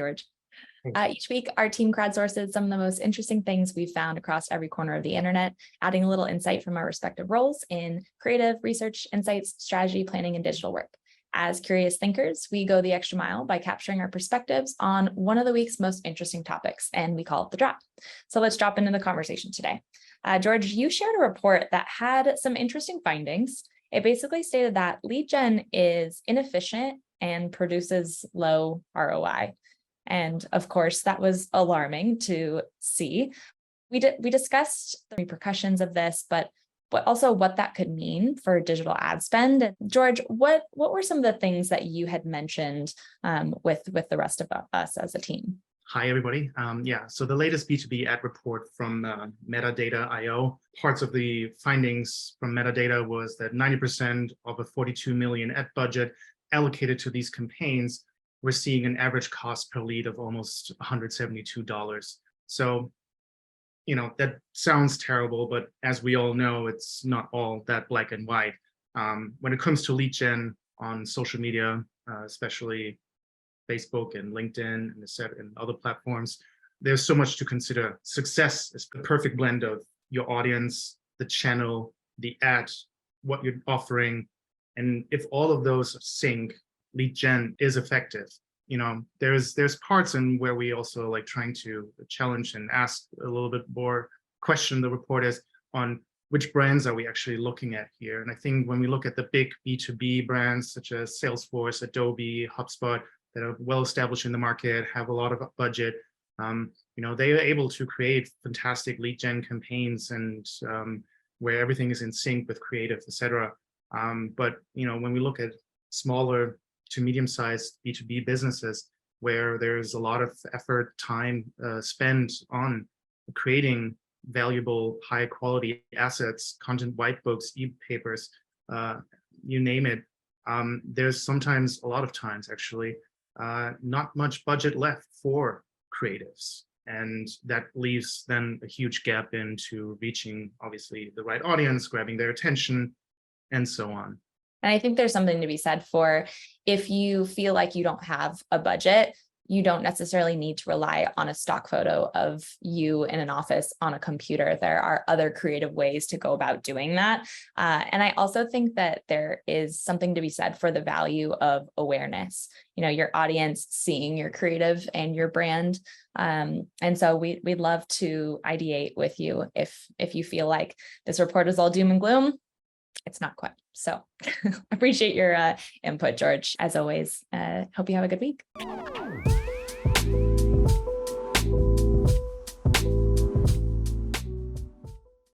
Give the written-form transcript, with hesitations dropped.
George. Each week, our team crowdsources some of the most interesting things we've found across every corner of the internet, adding a little insight from our respective roles in creative, research, insights, strategy, planning, and digital work. As curious thinkers, we go the extra mile by capturing our perspectives on one of the week's most interesting topics, and we call it the drop. So let's drop into the conversation today. George, you shared a report that had some interesting findings. It basically stated that lead gen is inefficient and produces low ROI. And of course, that was alarming to see. We discussed the repercussions of this, but also what that could mean for digital ad spend. And George, what were some of the things that you had mentioned with the rest of us as a team? Hi, everybody. So the latest B2B ad report from Metadata.io, parts of the findings from Metadata was that 90% of a 42 million ad budget allocated to these campaigns, we're seeing an average cost per lead of almost $172. So, that sounds terrible, but as we all know, it's not all that black and white. When it comes to lead gen on social media, especially Facebook and LinkedIn and other platforms, there's so much to consider. Success is the perfect blend of your audience, the channel, the ad, what you're offering. And if all of those sync, lead gen is effective. There's parts in where we also like trying to challenge and ask a little bit more, question the reporters on which brands are we actually looking at here. And I think when we look at the big B2B brands such as Salesforce, Adobe, HubSpot, that are well established in the market, have a lot of budget, they are able to create fantastic lead gen campaigns and where everything is in sync with creative, etc. But when we look at smaller to medium-sized B2B businesses where there's a lot of effort, time spent on creating valuable, high-quality assets, content whitebooks, e-papers, you name it, there's sometimes, a lot of times actually, not much budget left for creatives. And that leaves then a huge gap into reaching, obviously, the right audience, grabbing their attention, and so on. And I think there's something to be said for if you feel like you don't have a budget, you don't necessarily need to rely on a stock photo of you in an office on a computer. There are other creative ways to go about doing that. And I also think that there is something to be said for the value of awareness, your audience seeing your creative and your brand. And so we'd love to ideate with you if you feel like this report is all doom and gloom. It's not quite. So appreciate your input, George. As always, hope you have a good week.